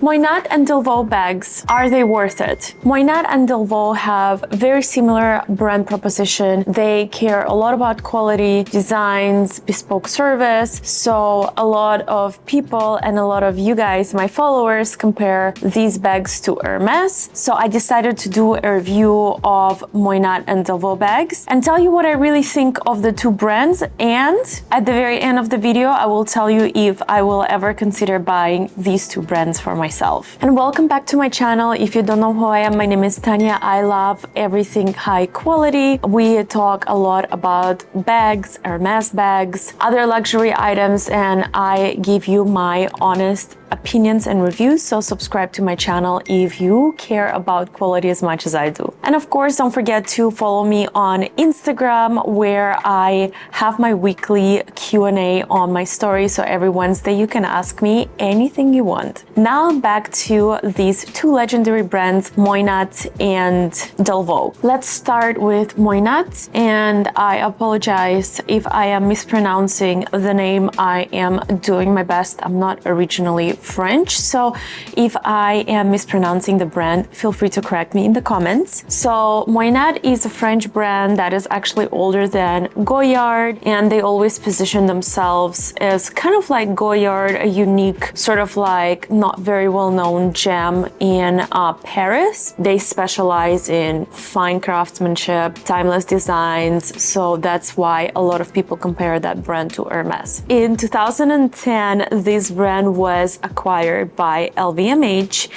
Moynat and Delvaux bags, are they worth it? Moynat and Delvaux have very similar brand proposition. They care a lot about quality, designs, bespoke service. So a lot of people and a lot of you guys, my followers, compare these bags to Hermes. So I decided to do a review of Moynat and Delvaux bags and tell you what I really think of the two brands. And at the very end of the video, I will tell you if I will ever consider buying these two brands for myself. And welcome back to my channel. If you don't know who I am, my name is Tania. I love everything high quality. We talk a lot about bags, Hermes bags, other luxury items, and I give you my honest opinions and reviews. So subscribe to my channel if you care about quality as much as I do. And of course, don't forget to follow me on Instagram, where I have my weekly Q&A on my story. So every Wednesday you can ask me anything you want. Now back to these two legendary brands, Moynat and Delvaux. Let's start with Moynat, and I apologize if I am mispronouncing the name. I am doing my best. I'm not originally French, so if I am mispronouncing the brand, feel free to correct me in the comments. So Moynat is a French brand that is actually older than Goyard, and they always position themselves as kind of like Goyard, a unique sort of like not very well-known gem in Paris. They specialize in fine craftsmanship, timeless designs, so that's why a lot of people compare that brand to Hermes. In 2010, this brand was acquired by LVMH,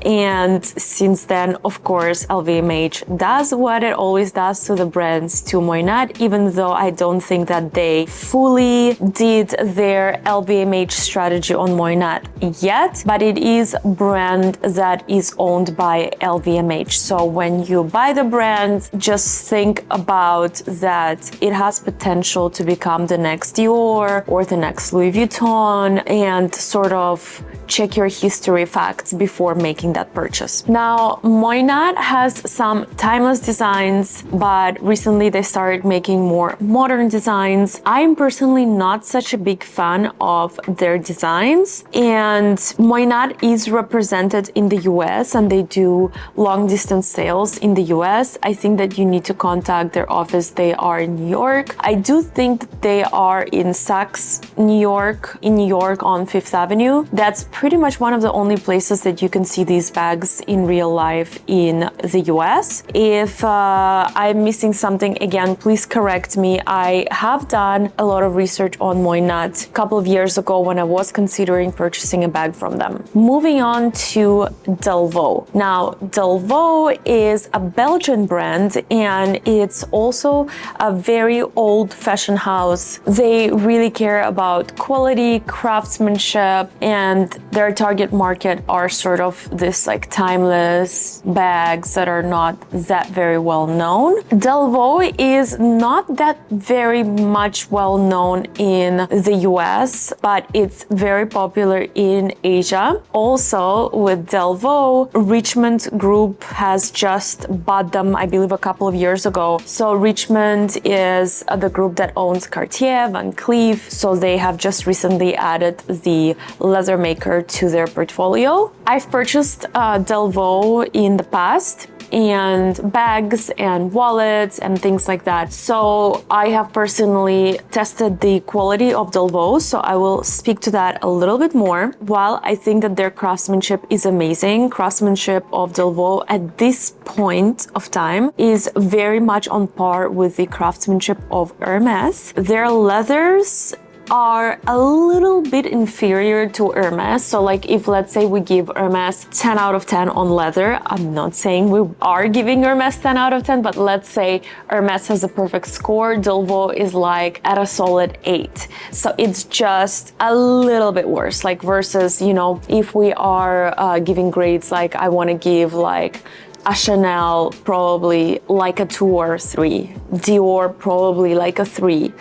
and since then, of course, LVMH does what it always does to the brands to Moynat, even though I don't think that they fully did their LVMH strategy on Moynat yet, but it is a brand that is owned by LVMH. So when you buy the brand, just think about that it has potential to become the next Dior or the next Louis Vuitton, and sort of check your history facts before making that purchase. Now, Moynat has some timeless designs, but recently they started making more modern designs. I'm personally not such a big fan of their designs, and Moynat is represented in the US and they do long distance sales in the US. I think that you need to contact their office. They are in New York. I do think that they are in Saks, New York on Fifth Avenue. That's pretty much one of the only places that you can see these bags in real life in the US. If I'm missing something, again, please correct me. I have done a lot of research on Moynat a couple of years ago when I was considering purchasing a bag from them. Moving on to Delvaux. Now, Delvaux is a Belgian brand, and it's also a very old fashion house. They really care about quality, craftsmanship, and their target market are sort of this like timeless bags that are not that very well known. Delvaux is not that very much well known in the US, but it's very popular in Asia. Also, with Delvaux, Richemont Group has just bought them, I believe, a couple of years ago. So Richemont is the group that owns Cartier, Van Cleef, so they have just recently added the leather maker to their portfolio. I've purchased Delvaux in the past, and bags and wallets and things like that. So I have personally tested the quality of Delvaux, so I will speak to that a little bit more. While I think that their craftsmanship is amazing, craftsmanship of Delvaux at this point of time is very much on par with the craftsmanship of Hermes. Their leathers are a little bit inferior to Hermes. So like if let's say we give Hermes 10 out of 10 on leather, I'm not saying we are giving Hermes 10 out of 10, but let's say Hermes has a perfect score, Delvaux is like at a solid 8. So it's just a little bit worse, like versus, you know, if we are giving grades, like I want to give like a Chanel probably like a 2 or 3, Dior probably like a 3.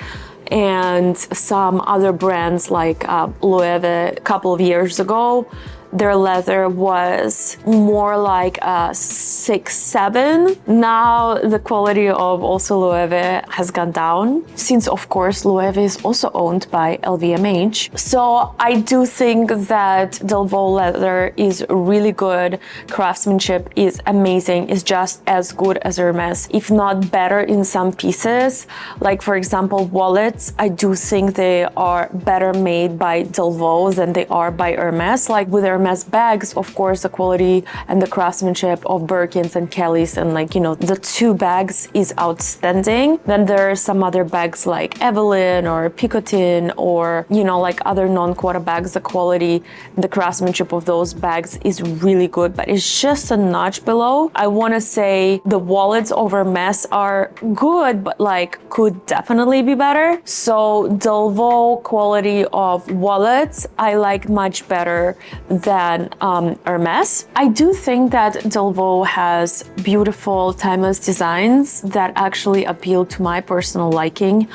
And some other brands like Loewe a couple of years ago, their leather was more like a 6, 7. Now the quality of also Loewe has gone down, since of course Loewe is also owned by LVMH. So I do think that Delvaux leather is really good. Craftsmanship is amazing. It's just as good as Hermes, if not better in some pieces. Like for example, wallets, I do think they are better made by Delvaux than they are by Hermes. Like with Hermes bags, of course, the quality and the craftsmanship of Birkins and Kellys and like, you know, the two bags is outstanding. Then there are some other bags like Evelyn or Picotin or, you know, like other non-quota bags. The quality, the craftsmanship of those bags is really good, but it's just a notch below. I want to say the wallets of Hermes are good, but like could definitely be better. So Delvaux quality of wallets I like much better than Hermes. I do think that Delvaux has beautiful timeless designs that actually appeal to my personal liking.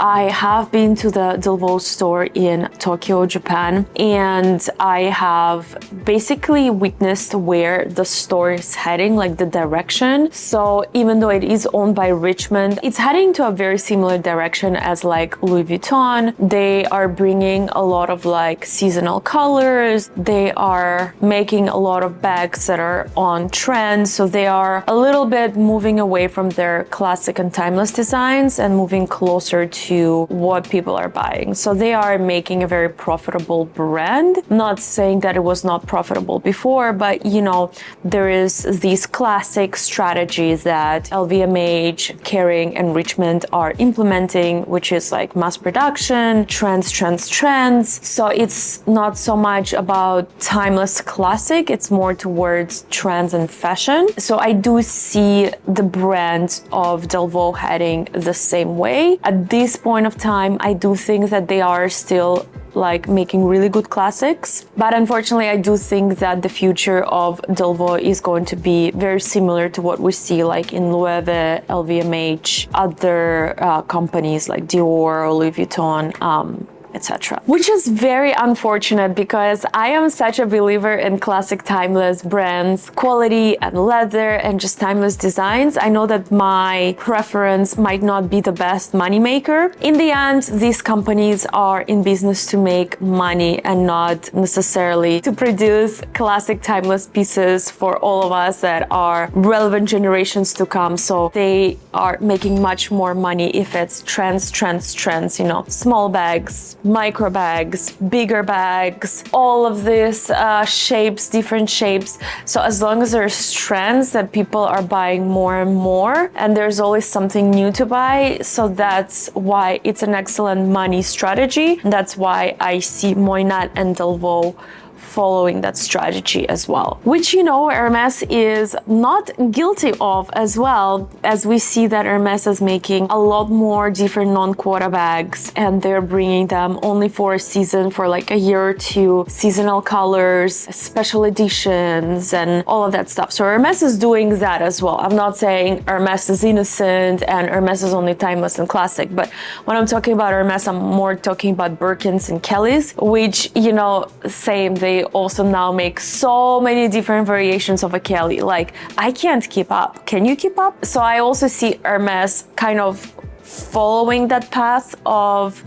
I have been to the Delvaux store in Tokyo, Japan, and I have basically witnessed where the store is heading, like the direction. So even though it is owned by Richmond, it's heading to a very similar direction as like Louis Vuitton. They are bringing a lot of like seasonal colors. They are making a lot of bags that are on trend. So they are a little bit moving away from their classic and timeless designs and moving closer to what people are buying. So they are making a very profitable brand. Not saying that it was not profitable before, but you know, there is these classic strategies that LVMH, Kering, and Richmond are implementing, which is like mass production, trends. So it's not so much about timeless classic, it's more towards trends and fashion. So I do see the brand of Delvaux heading the same way. At this point of time, I do think that they are still like making really good classics, but unfortunately I do think that the future of Delvaux is going to be very similar to what we see like in Loewe, LVMH, other companies like Dior, Louis Vuitton, etc. Which is very unfortunate because I am such a believer in classic timeless brands, quality and leather and just timeless designs. I know that my preference might not be the best moneymaker. In the end, these companies are in business to make money and not necessarily to produce classic timeless pieces for all of us that are relevant generations to come. So they are making much more money if it's trends, you know, small bags, micro bags, bigger bags, all of these shapes, different shapes. So as long as there's trends that people are buying more and more, and there's always something new to buy, so that's why it's an excellent money strategy. That's why I see Moynat and Delvaux following that strategy as well, which, you know, Hermes is not guilty of as well, as we see that Hermes is making a lot more different non-quota bags and they're bringing them only for a season, for like a year or two, seasonal colors, special editions and all of that stuff. So Hermes is doing that as well. I'm not saying Hermes is innocent and Hermes is only timeless and classic, but when I'm talking about Hermes, I'm more talking about Birkins and Kellys, which, you know, same, they also now make so many different variations of a Kelly. Like, I can't keep up. Can you keep up? So I also see Hermes kind of following that path of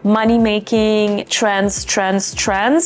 money making, trends,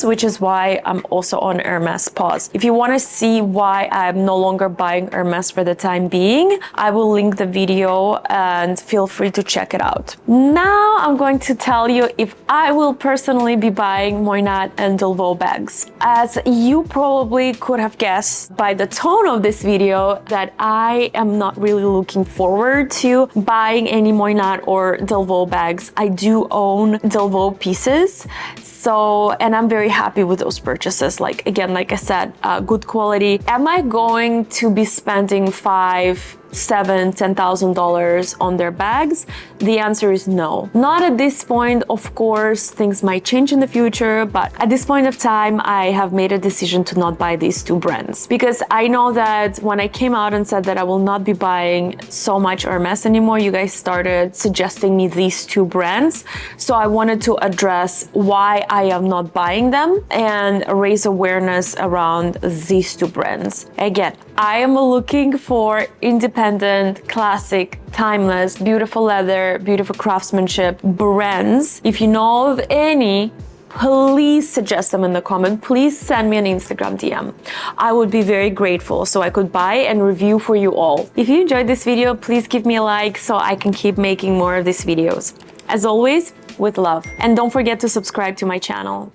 which is why I'm also on Hermes pause. If you want to see why I'm no longer buying Hermes for the time being, I will link the video and feel free to check it out. Now I'm going to tell you if I will personally be buying Moynat and Delvaux bags. As you probably could have guessed by the tone of this video, that I am not really looking forward to buying any Moynat or Delvaux bags. I do own Delvaux pieces, so, and I'm very happy with those purchases. Like, again, like I said, good quality. Am I going to be spending 5 $7,000-$10,000 on their bags? The answer is no. Not at this point, of course, things might change in the future, but at this point of time, I have made a decision to not buy these two brands because I know that when I came out and said that I will not be buying so much Hermes anymore, you guys started suggesting me these two brands. So I wanted to address why I am not buying them and raise awareness around these two brands. Again, I am looking for independent, classic, timeless, beautiful leather, beautiful craftsmanship brands. If you know of any, please suggest them in the comment. Please send me an Instagram DM. I would be very grateful so I could buy and review for you all. If you enjoyed this video, please give me a like so I can keep making more of these videos. As always, with love. And don't forget to subscribe to my channel.